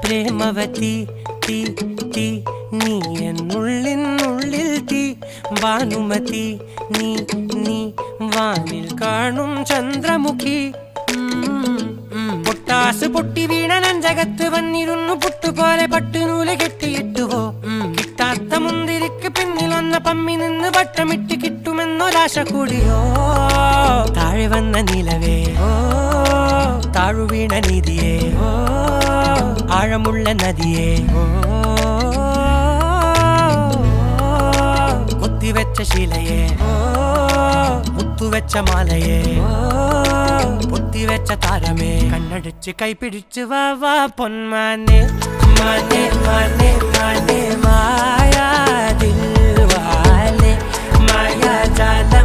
പ്രേമവതി തീ തീ നീ എന്നുള്ളിൽ തീ ഭാനുമതി നീ നീ വാനിൽ കാണും ചന്ദ്രമുഖി പൊട്ടാസ് പൊട്ടി വീണ നഞ്ചകത്ത് വന്നിരുന്നു പുട്ടുപോലെ പട്ടുനൂല് കെട്ടിയിട്ടുവോ കിട്ടാത്ത മുന്തിരിക്ക് പിന്നിലൊന്ന പമ്മി നിന്ന് വട്ടമിട്ട് കിട്ടുമെന്നൊരാശ കൂടിയോ താഴെ വന്ന നിലവേ ഓ താഴു വീണ നിധിയേ ഓ ആഴമുള്ള നദിയേ ഓ കൊത്തിവെച്ച ശിലയേ ഓ മുത്തുവെച്ച മാലയേ പൊത്തിവെച്ച താരമേ കണ്ണടിച്ച് കൈപിടിച്ച് വാ വാ പൊന്മാനെ മാനെ മാനെ മാനെ മായാ ദിൽവാലെ മായാ ജാല